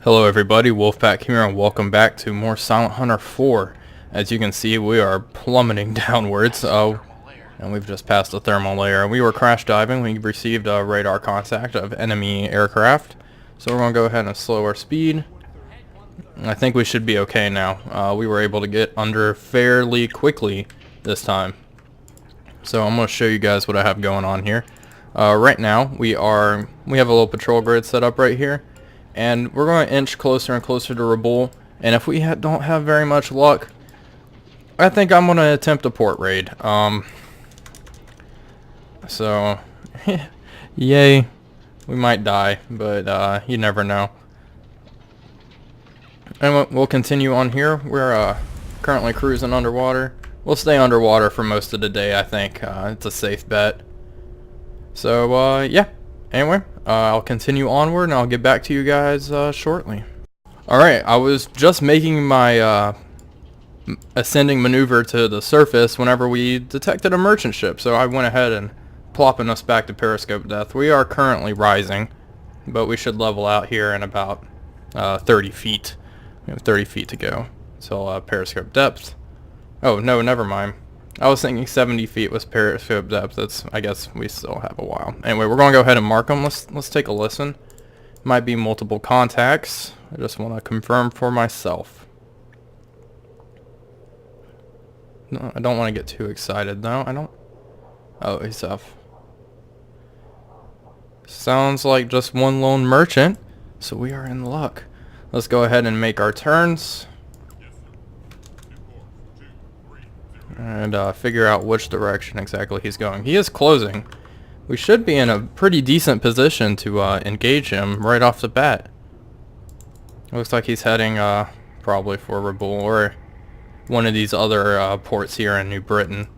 Hello everybody, Wolfpack here and welcome back to more Silent Hunter 4. As you can see, we are plummeting downwards, and we've just passed the thermal layer. We were crash diving. We received a radar contact of enemy aircraft, so we're going to go ahead and slow our speed. I think we should be okay now. We were able to get under fairly quickly this time. So I'm going to show you guys what I have going on here. Right now, we have a little patrol grid set up right here. And we're going to inch closer and closer to Raboul. And if we don't have very much luck, I think I'm going to attempt a port raid. So, yay. We might die, but you never know. And we'll continue on here. We're currently cruising underwater. We'll stay underwater for most of the day, I think. It's a safe bet. So, yeah. Anyway, I'll continue onward and I'll get back to you guys shortly. Alright, I was just making my ascending maneuver to the surface whenever we detected a merchant ship, so I went ahead and plopping us back to periscope depth. We are currently rising, but we should level out here in about 30 feet. We have 30 feet to go till periscope depth. Oh, no, never mind. I was thinking 70 feet was periscope depth. I guess we still have a while. Anyway, we're going to go ahead and mark them. Let's take a listen. Might be multiple contacts. I just want to confirm for myself. No, I don't want to get too excited though. Oh, he's off. Sounds like just one lone merchant, so we are in luck. Let's go ahead and make our turns. And figure out which direction exactly he's going. He is closing. We should be in a pretty decent position to engage him right off the bat. Looks like he's heading probably for Raboul or one of these other ports here in New Britain.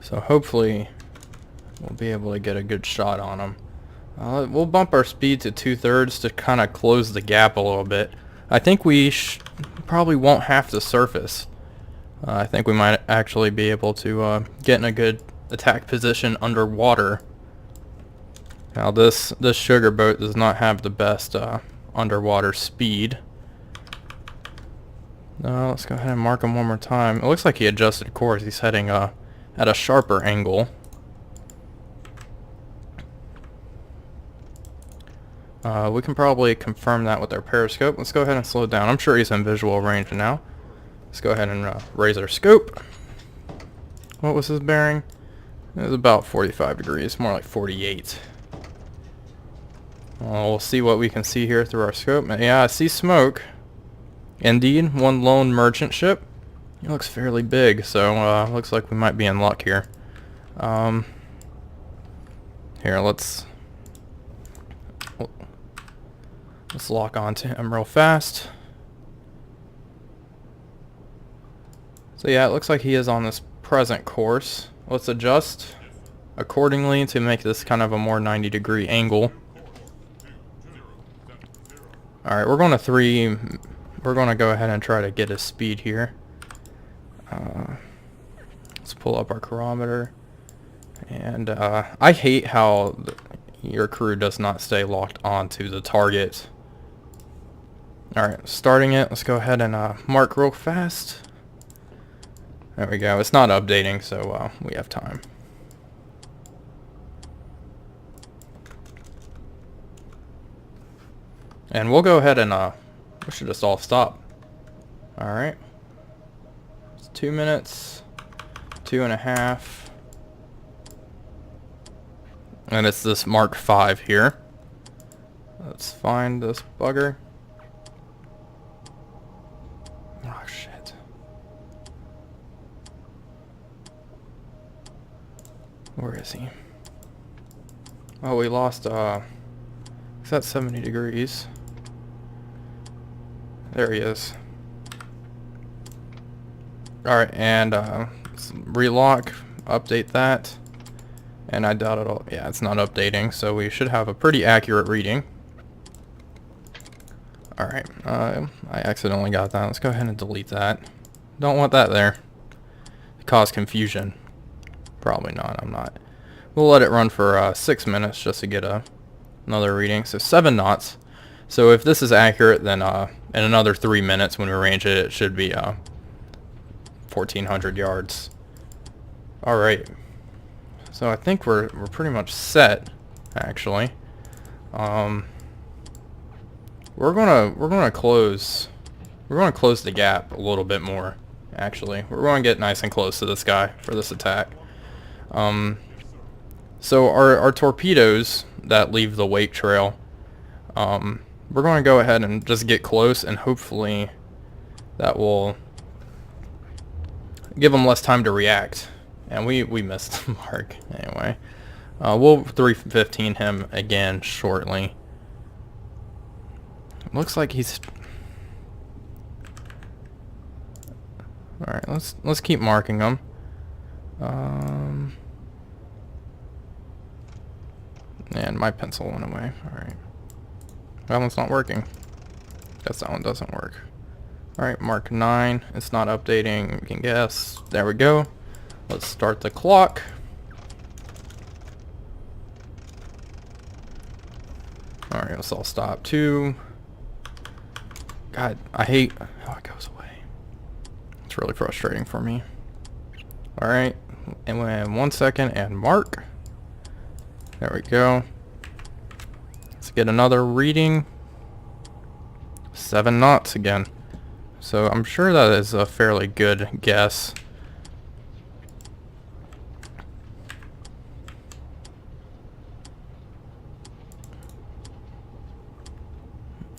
So hopefully we'll be able to get a good shot on him. We'll bump our speed to 2/3 to kind of close the gap a little bit. I think we probably won't have to surface. I think we might actually be able to get in a good attack position underwater. Now this sugar boat does not have the best underwater speed. Let's go ahead and mark him one more time. It looks like he adjusted course. He's heading at a sharper angle. We can probably confirm that with our periscope. Let's go ahead and slow down. I'm sure he's in visual range now. Let's go ahead and raise our scope. What was his bearing? It was about 45 degrees, more like 48. We'll see what we can see here through our scope. Yeah, I see smoke. Indeed, one lone merchant ship. He looks fairly big, so looks like we might be in luck here. Here, let's lock onto him real fast. So yeah, it looks like he is on this present course. Let's adjust accordingly to make this kind of a more 90-degree angle. Alright, we're going to go ahead and try to get his speed here. Let's pull up our chronometer. And I hate how your crew does not stay locked onto the target. Alright, starting it. Let's go ahead and mark real fast. There we go. It's not updating, so we have time. And we'll go ahead and we should just all stop. Alright. It's 2 minutes. 2.5. And it's this Mark 5 here. Let's find this bugger. Oh shit. Where is he? Oh, we lost is that 70 degrees? There he is. Alright, and let's relock, update that. And I doubt it'll, yeah, it's not updating, so we should have a pretty accurate reading. Alright, I accidentally got that. Let's go ahead and delete that. Don't want that there. It caused confusion. Probably not, I'm not. We'll let it run for 6 minutes just to get a Another reading. So 7 knots. So if this is accurate, then in another 3 minutes when we range it, it should be 1,400 yards. All right. So I think we're pretty much set, actually. We're gonna close the gap a little bit more. Actually, we're going to get nice and close to this guy for this attack. So our torpedoes that leave the wake trail, we're going to go ahead and just get close, and hopefully that will give them less time to react. And we missed the mark anyway. We'll 315 him again shortly. Looks like he's... Alright, let's keep marking him. And my pencil went away. Alright. That one's not working. Guess that one doesn't work. Alright, mark 9. It's not updating. We can guess. There we go. Let's start the clock. Alright, let's all stop. 2. God, I hate how it goes away. It's really frustrating for me. Alright, and when 1 second and mark. There we go. Let's get another reading. 7 knots again. So I'm sure that is a fairly good guess.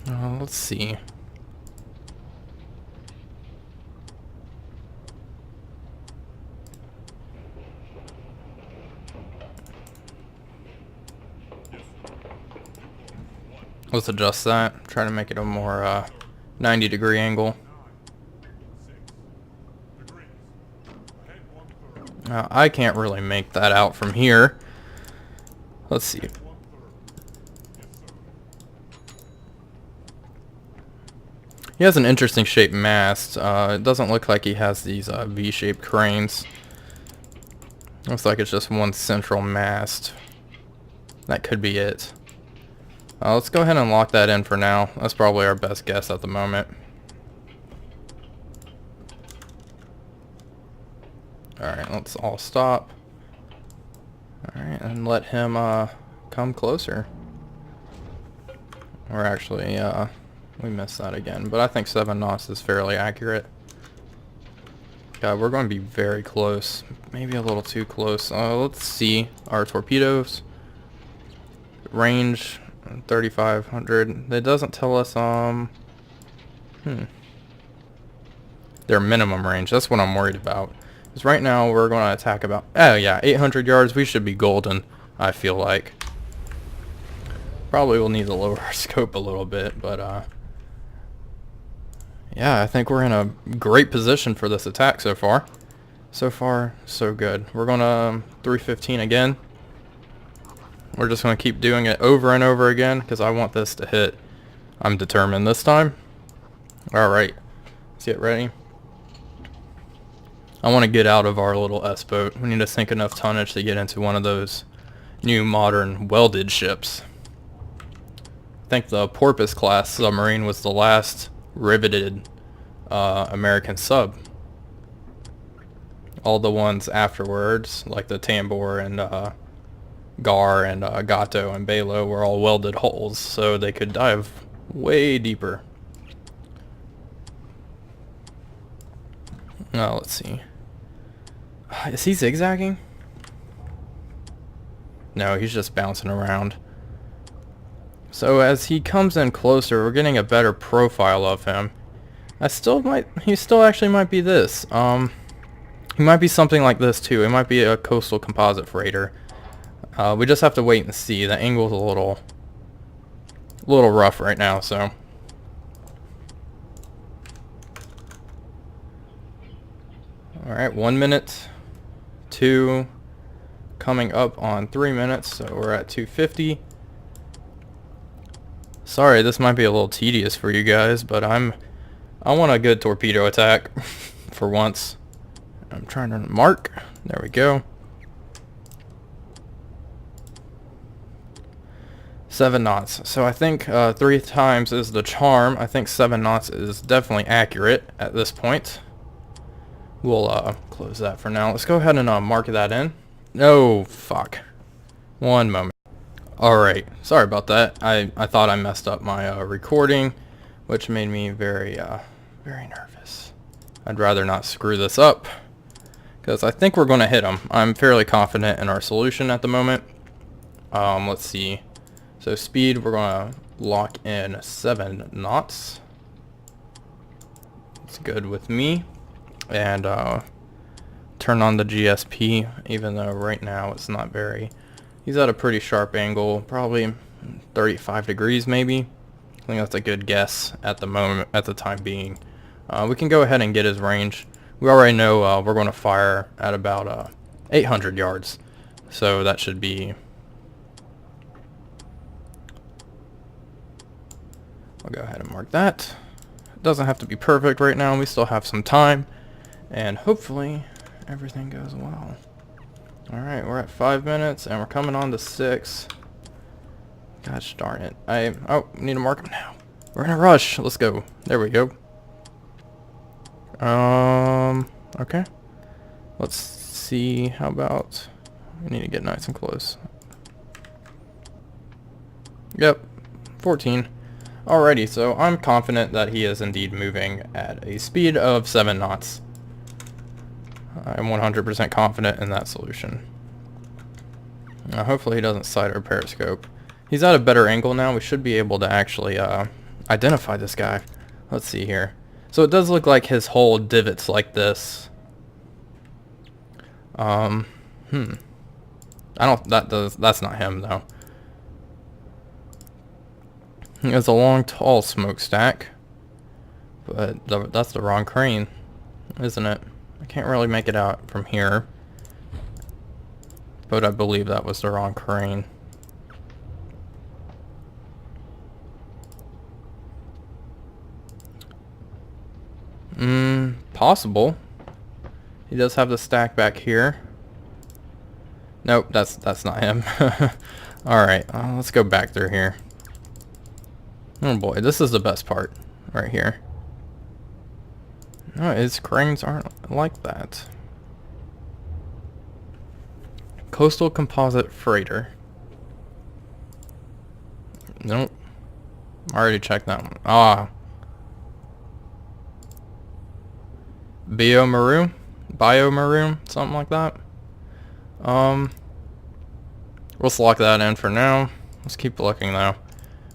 Let's see. Let's adjust that. Try to make it a more 90-degree angle. I can't really make that out from here. Let's see. He has an interesting shaped mast. It doesn't look like he has these V-shaped cranes. Looks like it's just one central mast. That could be it. Let's go ahead and lock that in for now. That's probably our best guess at the moment. Alright, let's all stop. Alright, and let him come closer. Or actually, we missed that again, but I think 7 knots is fairly accurate. God, we're going to be very close. Maybe a little too close. Let's see our torpedoes. Range 3,500. It doesn't tell us their minimum range. That's what I'm worried about. Because right now we're going to attack about 800 yards. We should be golden, I feel like. Probably will need to lower our scope a little bit, but yeah, I think we're in a great position for this attack so far. So far, so good. We're going to 315 again. We're just going to keep doing it over and over again because I want this to hit. I'm determined this time. Alright, let's get ready. I want to get out of our little S-boat. We need to sink enough tonnage to get into one of those new modern welded ships. I think the Porpoise class submarine was the last riveted American sub. All the ones afterwards, like the Tambor and Gar and Gato and Balo, were all welded hulls, so they could dive way deeper. Now let's see. Is he zigzagging? No, he's just bouncing around. So as he comes in closer, we're getting a better profile of him. He still actually might be this. He might be something like this too. It might be a coastal composite freighter. We just have to wait and see. The angle's a little rough right now, so. Alright, 1 minute. 2. Coming up on 3 minutes, so we're at 250. Sorry, this might be a little tedious for you guys, but I want a good torpedo attack for once. I'm trying to mark. There we go. 7 knots. So I think 3 times is the charm. I think 7 knots is definitely accurate at this point. We'll close that for now. Let's go ahead and mark that in. No, fuck. One moment. Alright, sorry about that. I thought I messed up my recording, which made me very nervous. I'd rather not screw this up, because I think we're going to hit them. I'm fairly confident in our solution at the moment. Let's see. So speed, we're going to lock in 7 knots. It's good with me. And turn on the GSP, even though right now it's not very... He's at a pretty sharp angle, probably 35 degrees maybe. I think that's a good guess at the moment, at the time being. We can go ahead and get his range. We already know we're going to fire at about 800 yards. So that should be... I'll go ahead and mark that. It doesn't have to be perfect right now. We still have some time. And hopefully everything goes well. Alright, we're at 5 minutes and we're coming on to 6. Gosh darn it. Oh, we need to mark them now. We're in a rush. Let's go. There we go. Okay. Let's see. How about... We need to get nice and close. Yep. 14. Alrighty, so I'm confident that he is indeed moving at a speed of 7 knots. I'm 100% confident in that solution. Hopefully he doesn't sight our periscope. He's at a better angle now. We should be able to actually identify this guy. Let's see here. So it does look like his whole divots like this. I don't... That's not him though. He has a long, tall smokestack. But that's the wrong crane, isn't it? I can't really make it out from here, but I believe that was the wrong crane. Possible. He does have the stack back here. Nope, that's not him. Alright, let's go back through here. Oh boy, this is the best part right here. No, his cranes aren't like that. Coastal composite freighter. Nope. I already checked that one. Ah. Biomaroon? Biomaroon? Something like that. Let's lock that in for now. Let's keep looking though.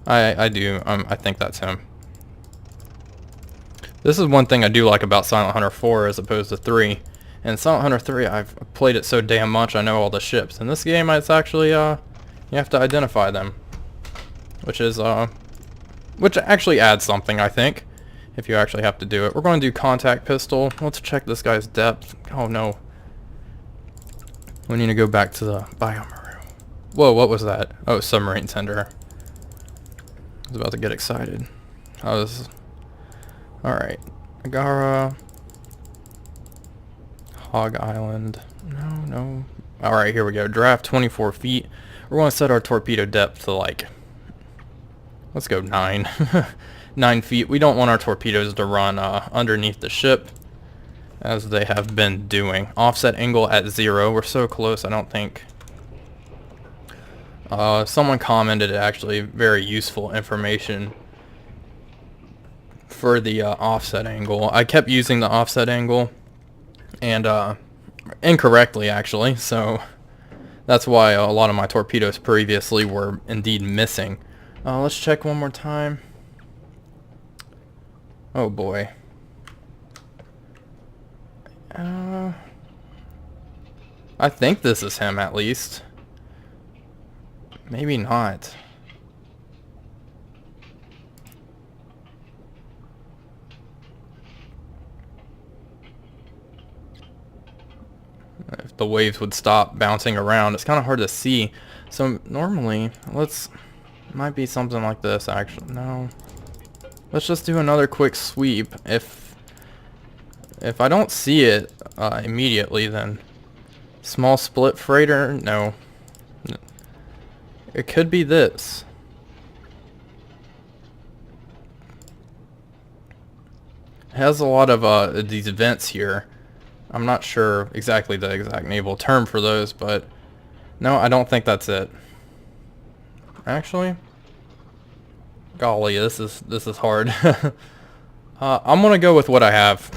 I think that's him. This is one thing I do like about Silent Hunter 4 as opposed to 3. In Silent Hunter 3, I've played it so damn much, I know all the ships. In this game, it's actually, you have to identify them. Which is, which actually adds something, I think, if you actually have to do it. We're going to do contact pistol. Let's check this guy's depth. Oh, no. We need to go back to the biomaru. Whoa, what was that? Oh, submarine tender. I was about to get excited. I was... Alright, Agara, Hog Island, no. Alright, here we go, draft 24 feet. We're going to set our torpedo depth to like, let's go 9. 9 feet. We don't want our torpedoes to run underneath the ship, as they have been doing. Offset angle at 0, we're so close, I don't think. Someone commented actually very useful information for the offset angle. I kept using the offset angle and incorrectly actually, so that's why a lot of my torpedoes previously were indeed missing. Let's check one more time. Oh boy. I think this is him at least. Maybe not. If the waves would stop bouncing around, it's kind of hard to see. So normally, might be something like this actually. No. Let's just do another quick sweep. If I don't see it immediately, then small split freighter, no. It could be this. has a lot of these vents here. I'm not sure exactly the exact naval term for those, but no, I don't think that's it. Actually, golly, this is hard. I'm gonna go with what I have.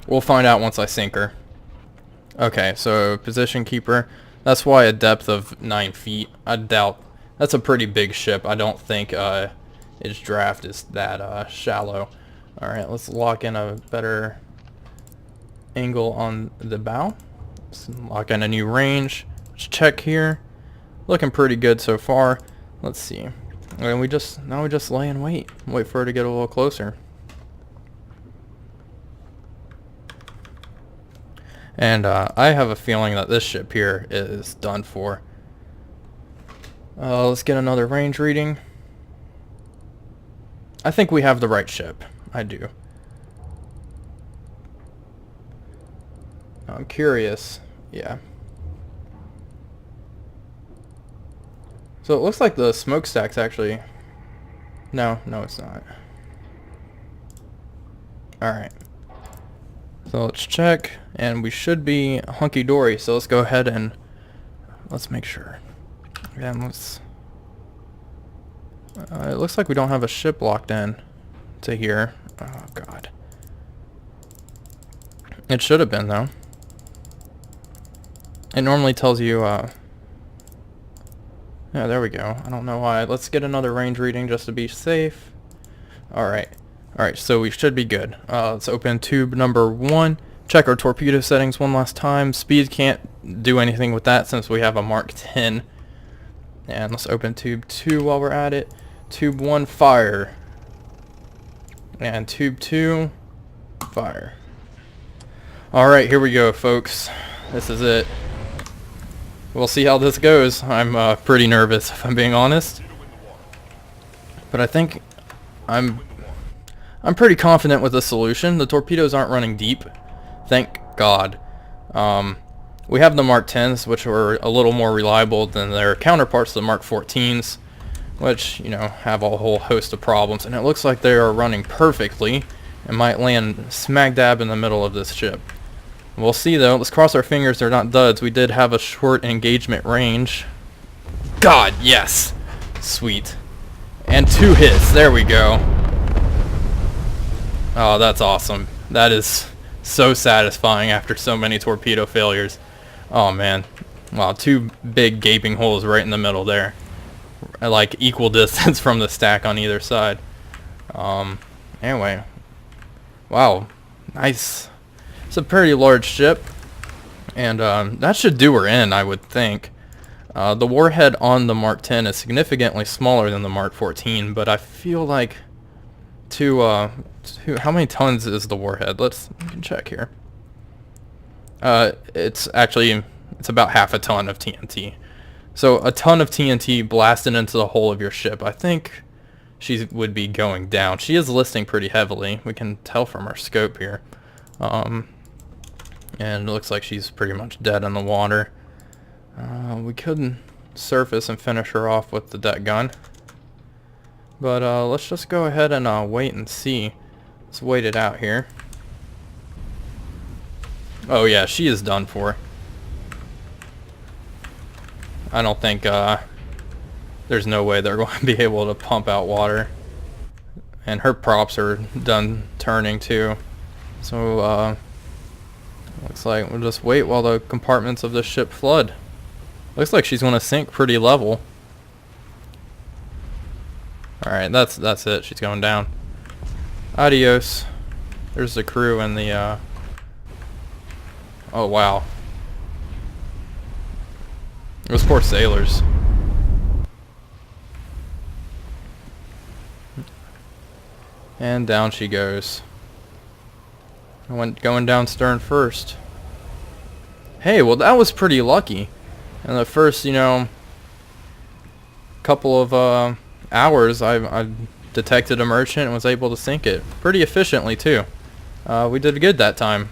We'll find out once I sink her. Okay, so position keeper. That's why a depth of 9 feet. I doubt that's a pretty big ship. I don't think its draft is that shallow. All right, let's lock in a better angle on the bow. Let's lock in a new range. Let's check here. Looking pretty good so far. Let's see. And we just lay and wait for her to get a little closer. And I have a feeling that this ship here is done for. Let's get another range reading. I think we have the right ship. I do. I'm curious. Yeah. So it looks like the smokestack's actually... No, it's not. Alright. So let's check, and we should be hunky-dory, so let's go ahead and let's make sure. Again, let's... it looks like we don't have a ship locked in to here. Oh, God. It should have been, though. It normally tells you, yeah, there we go. I don't know why. Let's get another range reading just to be safe. Alright. Alright, so we should be good. Let's open tube number 1. Check our torpedo settings one last time. Speed can't do anything with that since we have a Mark 10. And let's open tube 2 while we're at it. Tube 1, fire. And tube 2, fire. Alright, here we go, folks. This is it. We'll see how this goes. I'm pretty nervous, if I'm being honest. But I think I'm pretty confident with the solution. The torpedoes aren't running deep. Thank God. We have the Mark 10s, which are a little more reliable than their counterparts, the Mark 14s, which, you know, have a whole host of problems. And it looks like they are running perfectly and might land smack dab in the middle of this ship. We'll see, though. Let's cross our fingers they're not duds. We did have a short engagement range. God, yes! Sweet. And 2 hits. There we go. Oh, that's awesome. That is so satisfying after so many torpedo failures. Oh, man. Wow, 2 big gaping holes right in the middle there. At like equal distance from the stack on either side. Anyway. Wow. Nice. It's a pretty large ship, and that should do her in, I would think. The warhead on the Mark 10 is significantly smaller than the Mark 14, but I feel like how many tons is the warhead? We can check here. It's about half a ton of TNT. So a ton of TNT blasted into the hull of your ship. I think she would be going down. She is listing pretty heavily. We can tell from our scope here. And it looks like she's pretty much dead in the water. We could surface and finish her off with the deck gun. But let's just go ahead and wait and see. Let's wait it out here. Oh yeah, she is done for. I don't think there's no way they're going to be able to pump out water. And her props are done turning too. So looks like we'll just wait while the compartments of the ship flood. Looks like she's going to sink pretty level. Alright, that's it. She's going down. Adios. There's the crew and the oh wow. Those poor sailors. And down she goes. Going down stern first. Hey, well that was pretty lucky. In the first, couple of hours, I detected a merchant and was able to sink it pretty efficiently too. We did good that time.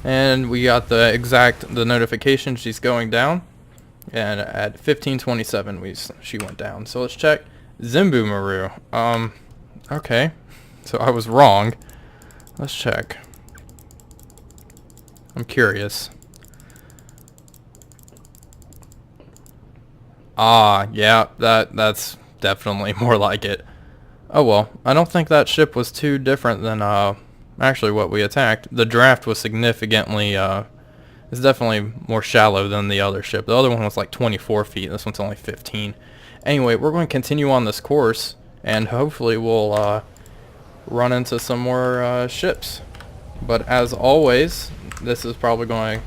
And we got the notification she's going down. And at 15:27 she went down. So let's check Zimbu Maru. Okay. So I was wrong. Let's check. I'm curious. Ah, yeah, that's definitely more like it. Oh well, I don't think that ship was too different than actually what we attacked. The draft was significantly it's definitely more shallow than the other ship. The other one was like 24 feet. This one's only 15. Anyway, we're going to continue on this course, and hopefully we'll run into some more ships. But as always, this is probably going to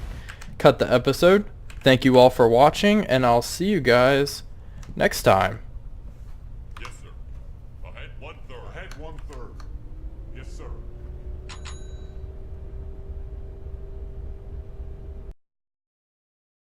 cut the episode. Thank you all for watching, and I'll see you guys next time.